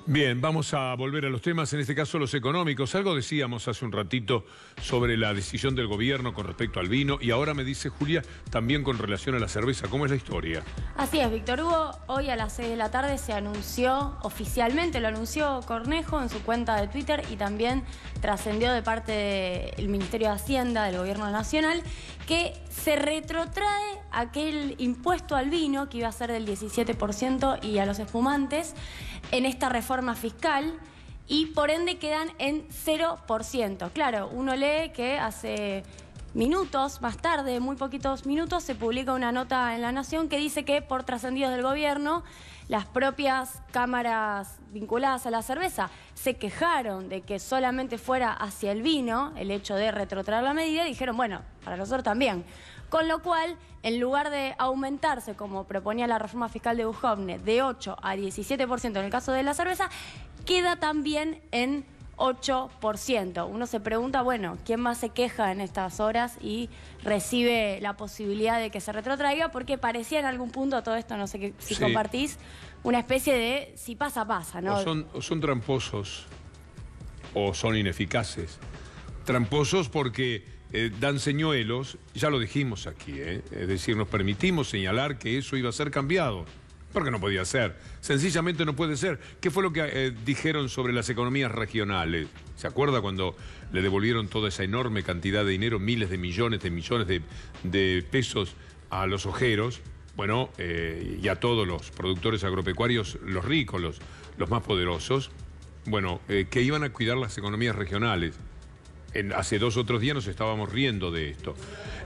Bien, vamos a volver a los temas, en este caso los económicos. Algo decíamos hace un ratito sobre la decisión del gobierno con respecto al vino y ahora me dice Julia también con relación a la cerveza. ¿Cómo es la historia? Así es, Víctor Hugo. Hoy a las 6 de la tarde se anunció oficialmente, lo anunció Cornejo en su cuenta de Twitter y también trascendió de parte del Ministerio de Hacienda del Gobierno Nacional que se retrotrae aquel impuesto al vino que iba a ser del 17% y a los espumantes en esta reforma fiscal y por ende quedan en 0%. Claro, uno lee que hace minutos, más tarde, muy poquitos minutos, se publica una nota en La Nación que dice que por trascendidos del gobierno, las propias cámaras vinculadas a la cerveza se quejaron de que solamente fuera hacia el vino el hecho de retrotraer la medida y dijeron, bueno, para nosotros también. Con lo cual, en lugar de aumentarse, como proponía la reforma fiscal de Duhovne, de 8 a 17% en el caso de la cerveza, queda también en 8%. Uno se pregunta, bueno, ¿quién más se queja en estas horas y recibe la posibilidad de que se retrotraiga? Porque parecía en algún punto todo esto, no sé si compartís, una especie de si pasa, pasa, ¿no? O son tramposos o son ineficaces. Tramposos porque dan señuelos, ya lo dijimos aquí, es decir, nos permitimos señalar que eso iba a ser cambiado. Porque no podía ser, sencillamente no puede ser. ¿Qué fue lo que dijeron sobre las economías regionales? ¿Se acuerda cuando le devolvieron toda esa enorme cantidad de dinero, miles de millones de pesos a los ojeros? Bueno, y a todos los productores agropecuarios, los ricos, los más poderosos, bueno, que iban a cuidar las economías regionales. Hace 2 o 3 días nos estábamos riendo de esto.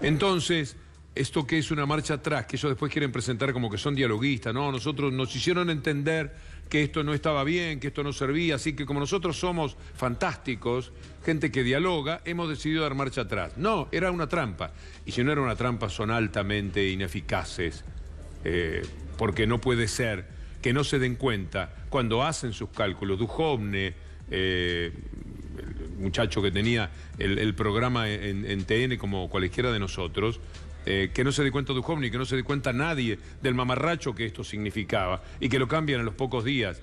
Entonces, esto que es una marcha atrás, que ellos después quieren presentar como que son dialoguistas, no, nosotros nos hicieron entender que esto no estaba bien, que esto no servía, así que como nosotros somos fantásticos, gente que dialoga, hemos decidido dar marcha atrás. No, era una trampa. Y si no era una trampa, son altamente ineficaces, porque no puede ser que no se den cuenta cuando hacen sus cálculos. Duhovne, el muchacho que tenía el programa en TN como cualquiera de nosotros, que no se dé cuenta Duhovne y que no se dé cuenta nadie del mamarracho que esto significaba y que lo cambian a los pocos días.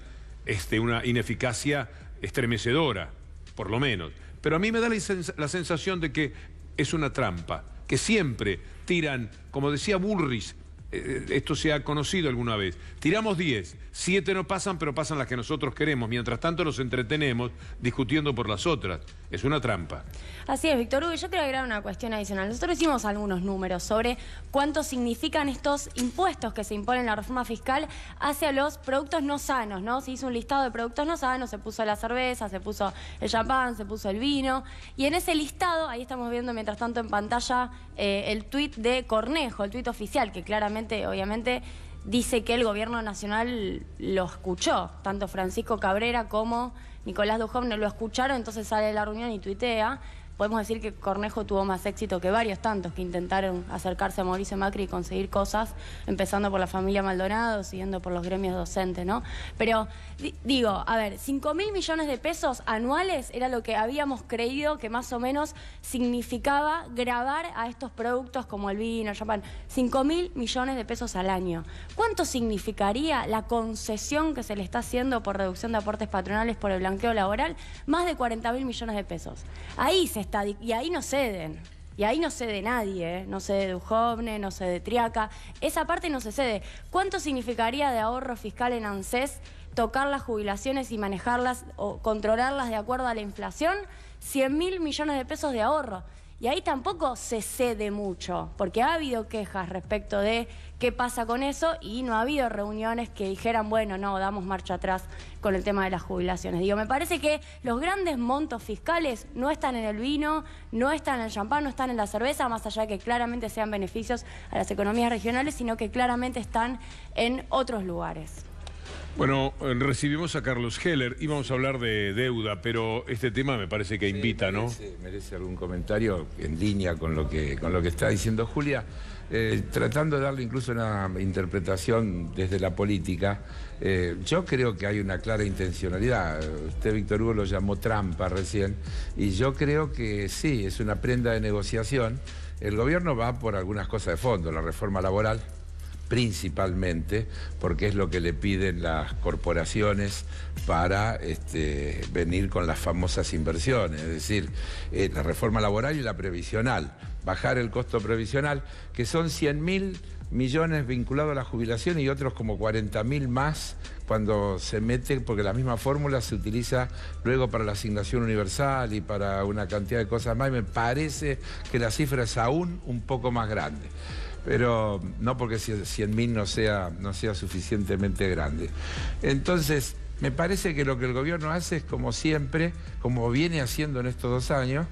Una ineficacia estremecedora, por lo menos. Pero a mí me da la sensación de que es una trampa, que siempre tiran, como decía Bullrich, esto se ha conocido alguna vez, tiramos 10, 7 no pasan, pero pasan las que nosotros queremos, mientras tanto nos entretenemos discutiendo por las otras. Es una trampa. Así es, Víctor Hugo, yo quiero agregar una cuestión adicional. Nosotros hicimos algunos números sobre cuánto significan estos impuestos que se imponen en la reforma fiscal hacia los productos no sanos, ¿no? Se hizo un listado de productos no sanos, se puso la cerveza, se puso el champán, se puso el vino, y en ese listado, ahí estamos viendo mientras tanto en pantalla el tuit de Cornejo, el tuit oficial, que claramente, obviamente, dice que el gobierno nacional lo escuchó, tanto Francisco Cabrera como Nicolás Duhovne lo escucharon, entonces sale de la reunión y tuitea. Podemos decir que Cornejo tuvo más éxito que varios tantos que intentaron acercarse a Mauricio Macri y conseguir cosas, empezando por la familia Maldonado, siguiendo por los gremios docentes, ¿no? Pero, digo, a ver, 5.000 millones de pesos anuales era lo que habíamos creído que más o menos significaba gravar a estos productos como el vino, el champán. 5.000 millones de pesos al año. ¿Cuánto significaría la concesión que se le está haciendo por reducción de aportes patronales por el blanqueo laboral? Más de 40.000 millones de pesos. Ahí se está, y ahí no ceden. Y ahí no cede nadie, no cede Duhovne, no cede Triaca. Esa parte no se cede. ¿Cuánto significaría de ahorro fiscal en ANSES tocar las jubilaciones y manejarlas o controlarlas de acuerdo a la inflación? 100.000 millones de pesos de ahorro. Y ahí tampoco se cede mucho, porque ha habido quejas respecto de qué pasa con eso y no ha habido reuniones que dijeran, bueno, no, damos marcha atrás con el tema de las jubilaciones. Digo, me parece que los grandes montos fiscales no están en el vino, no están en el champán, no están en la cerveza, más allá de que claramente sean beneficios a las economías regionales, sino que claramente están en otros lugares. Bueno, recibimos a Carlos Heller, íbamos a hablar de deuda, pero este tema me parece que invita, ¿no? Merece algún comentario en línea con lo que está diciendo Julia, tratando de darle incluso una interpretación desde la política. Yo creo que hay una clara intencionalidad. Usted, Víctor Hugo, lo llamó trampa recién, y yo creo que sí, es una prenda de negociación. El gobierno va por algunas cosas de fondo, la reforma laboral, principalmente porque es lo que le piden las corporaciones para venir con las famosas inversiones, es decir, la reforma laboral y la previsional, bajar el costo previsional, que son 100.000 millones vinculados a la jubilación y otros como 40.000 más cuando se mete, porque la misma fórmula se utiliza luego para la asignación universal y para una cantidad de cosas más, y me parece que la cifra es aún un poco más grande. Pero no porque 100.000 no sea suficientemente grande. Entonces, me parece que lo que el gobierno hace es, como siempre, como viene haciendo en estos 2 años,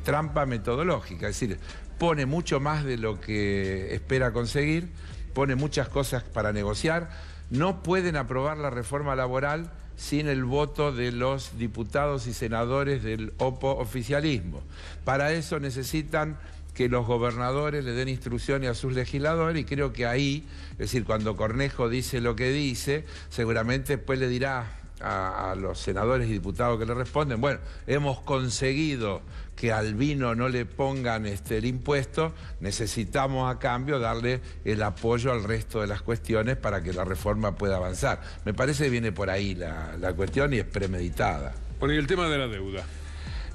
trampa metodológica, es decir, pone mucho más de lo que espera conseguir, pone muchas cosas para negociar. No pueden aprobar la reforma laboral sin el voto de los diputados y senadores del oficialismo. Para eso necesitan que los gobernadores le den instrucciones a sus legisladores, y creo que ahí, es decir, cuando Cornejo dice lo que dice, seguramente después le dirá a los senadores y diputados que le responden, bueno, hemos conseguido que al vino no le pongan el impuesto, necesitamos a cambio darle el apoyo al resto de las cuestiones para que la reforma pueda avanzar. Me parece que viene por ahí la cuestión y es premeditada. Bueno, y el tema de la deuda.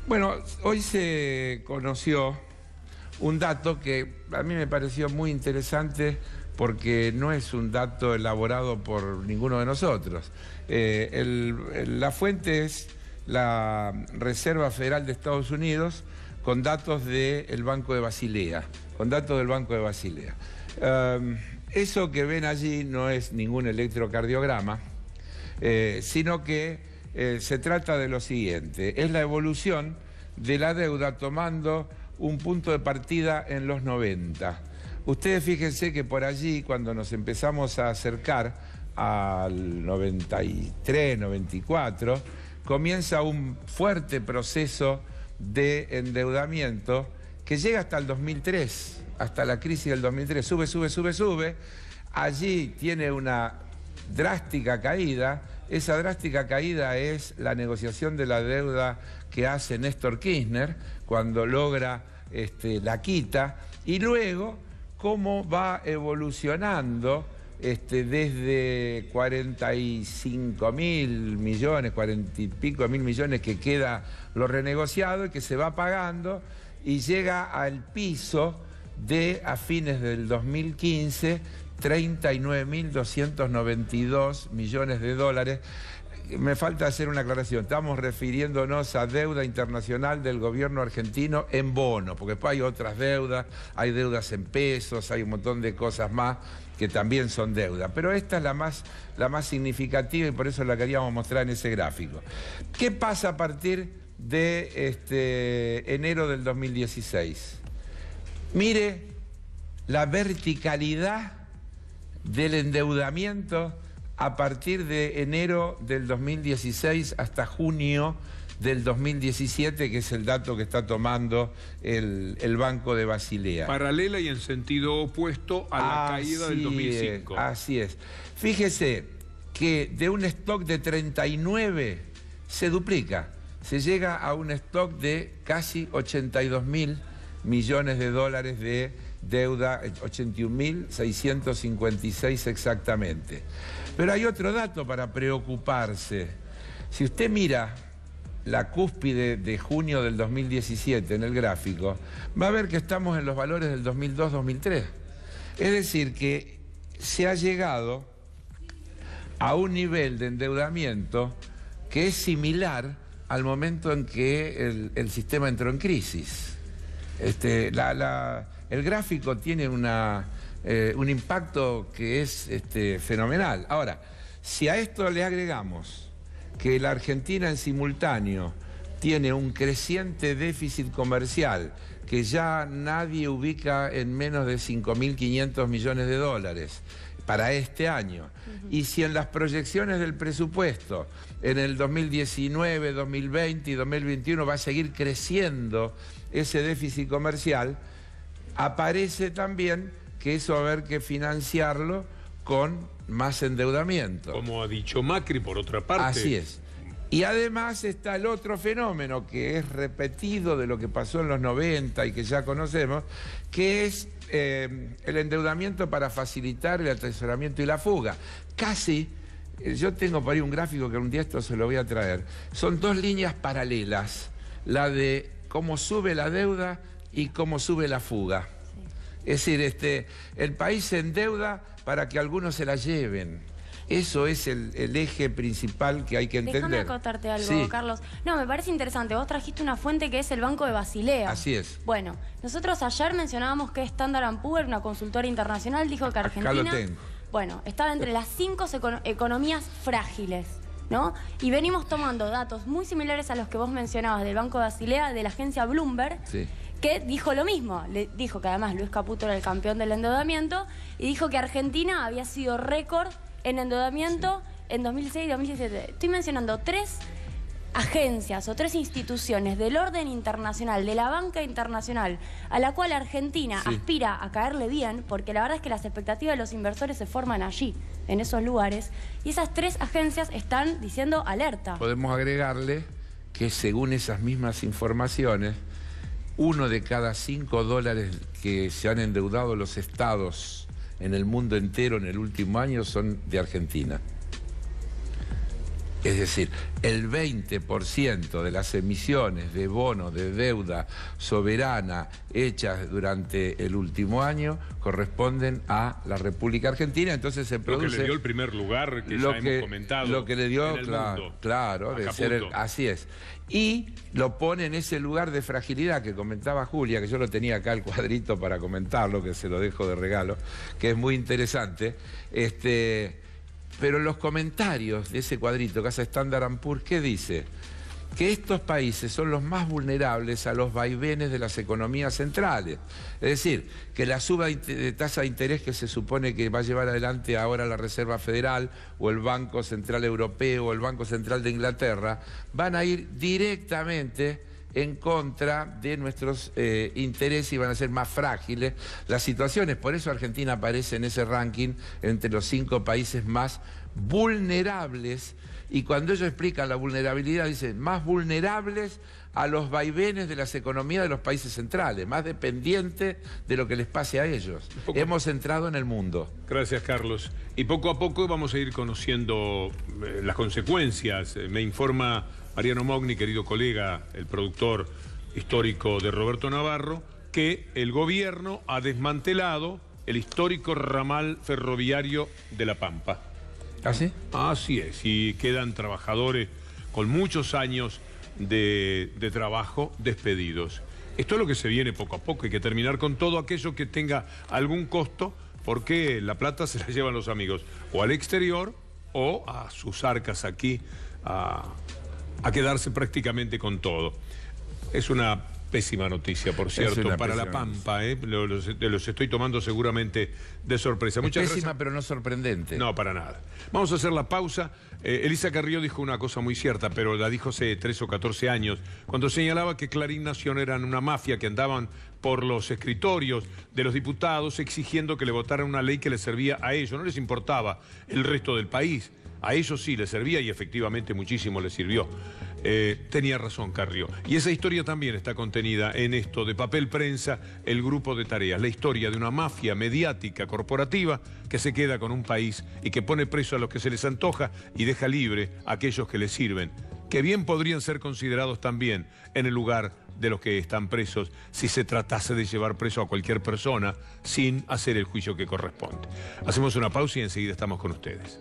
Bueno, hoy se conoció un dato que a mí me pareció muy interesante porque no es un dato elaborado por ninguno de nosotros. La fuente es la Reserva Federal de Estados Unidos con datos del Banco de Basilea. Eso que ven allí no es ningún electrocardiograma, sino que se trata de lo siguiente. Es la evolución de la deuda tomando un punto de partida en los 90. Ustedes fíjense que por allí, cuando nos empezamos a acercar al 93, 94, comienza un fuerte proceso de endeudamiento que llega hasta el 2003, hasta la crisis del 2003. Sube. Allí tiene una drástica caída. Esa drástica caída es la negociación de la deuda que hace Néstor Kirchner cuando logra la quita, y luego cómo va evolucionando desde 45.000 millones, 40 y pico mil millones que queda lo renegociado y que se va pagando, y llega al piso de, a fines del 2015, 39.292 millones de dólares. Me falta hacer una aclaración. Estamos refiriéndonos a deuda internacional del gobierno argentino en bono, porque después hay otras deudas, hay deudas en pesos, hay un montón de cosas más que también son deuda. Pero esta es la más significativa y por eso la queríamos mostrar en ese gráfico. ¿Qué pasa a partir de enero del 2016? Mire la verticalidad del endeudamiento a partir de enero del 2016 hasta junio del 2017, que es el dato que está tomando el Banco de Basilea. Paralela y en sentido opuesto a la caída del 2005. Así es. Fíjese que de un stock de 39 se duplica. Se llega a un stock de casi 82.000 millones de dólares de deuda, 81.656 exactamente. Pero hay otro dato para preocuparse. Si usted mira la cúspide de junio del 2017 en el gráfico, va a ver que estamos en los valores del 2002-2003. Es decir, que se ha llegado a un nivel de endeudamiento que es similar al momento en que el sistema entró en crisis. El gráfico tiene un impacto que es fenomenal. Ahora, si a esto le agregamos que la Argentina en simultáneo tiene un creciente déficit comercial que ya nadie ubica en menos de 5.500 millones de dólares para este año, y si en las proyecciones del presupuesto en el 2019, 2020 y 2021 va a seguir creciendo ese déficit comercial, aparece también que eso va a haber que financiarlo con más endeudamiento. Como ha dicho Macri, por otra parte. Así es. Y además está el otro fenómeno que es repetido de lo que pasó en los 90 y que ya conocemos, que es el endeudamiento para facilitar el atesoramiento y la fuga. Casi, yo tengo por ahí un gráfico que un día esto se lo voy a traer, son dos líneas paralelas, la de cómo sube la deuda y cómo sube la fuga. Es decir, el país se endeuda para que algunos se la lleven. Eso es el eje principal que hay que entender. Déjame acotarte algo, sí. Carlos. No, me parece interesante. Vos trajiste una fuente que es el Banco de Basilea. Así es. Bueno, nosotros ayer mencionábamos que Standard & Poor's, una consultora internacional, dijo que Argentina... Acá lo tengo. Bueno, estaba entre las 5 economías frágiles, ¿no? Y venimos tomando datos muy similares a los que vos mencionabas del Banco de Basilea, de la agencia Bloomberg, Sí. que dijo lo mismo. Le dijo que además Luis Caputo era el campeón del endeudamiento y dijo que Argentina había sido récord en endeudamiento en 2006 y 2017. Estoy mencionando 3 agencias o 3 instituciones del orden internacional, de la banca internacional, a la cual Argentina aspira a caerle bien, porque la verdad es que las expectativas de los inversores se forman allí, en esos lugares, y esas 3 agencias están diciendo alerta. Podemos agregarle que según esas mismas informaciones, 1 de cada 5 dólares que se han endeudado los estados en el mundo entero en el último año son de Argentina. Es decir, el 20% de las emisiones de bonos de deuda soberana hechas durante el último año corresponden a la República Argentina. Entonces se produce... Lo que le dio el primer lugar, que ya hemos comentado. Lo que le dio, en el mundo. claro, de ser así es. Y lo pone en ese lugar de fragilidad que comentaba Julia, que yo lo tenía acá el cuadrito para comentarlo, que se lo dejo de regalo, que es muy interesante. Pero en los comentarios de ese cuadrito que hace Standard & Poor's, ¿qué dice? Que estos países son los más vulnerables a los vaivenes de las economías centrales. Es decir, que la suba de tasa de interés que se supone que va a llevar adelante ahora la Reserva Federal o el Banco Central Europeo o el Banco Central de Inglaterra van a ir directamente en contra de nuestros intereses y van a ser más frágiles las situaciones. Por eso Argentina aparece en ese ranking entre los 5 países más vulnerables. Y cuando ellos explican la vulnerabilidad, dicen más vulnerables a los vaivenes de las economías de los países centrales, más dependientes de lo que les pase a ellos. Hemos entrado en el mundo. Gracias, Carlos. Y poco a poco vamos a ir conociendo las consecuencias. Me informa Mariano Mogni, querido colega, el productor histórico de Roberto Navarro, que el gobierno ha desmantelado el histórico ramal ferroviario de La Pampa. ¿Ah, sí? Así es, y quedan trabajadores con muchos años de trabajo despedidos. Esto es lo que se viene poco a poco, hay que terminar con todo aquello que tenga algún costo, porque la plata se la llevan los amigos, o al exterior, o a sus arcas aquí, a quedarse prácticamente con todo. Es una pésima noticia, por cierto, para La Pampa. Los estoy tomando seguramente de sorpresa. Muchas gracias. Pésima, pero no sorprendente. No, para nada. Vamos a hacer la pausa. Elisa Carrió dijo una cosa muy cierta, pero la dijo hace 13 o 14 años, cuando señalaba que Clarín Nación eran una mafia que andaban por los escritorios de los diputados exigiendo que le votaran una ley que les servía a ellos. No les importaba el resto del país. A ellos sí les servía y efectivamente muchísimo les sirvió. Tenía razón Carrió. Y esa historia también está contenida en esto de Papel Prensa, el grupo de tareas. La historia de una mafia mediática corporativa que se queda con un país y que pone preso a los que se les antoja y deja libre a aquellos que les sirven, que bien podrían ser considerados también en el lugar de los que están presos si se tratase de llevar preso a cualquier persona sin hacer el juicio que corresponde. Hacemos una pausa y enseguida estamos con ustedes.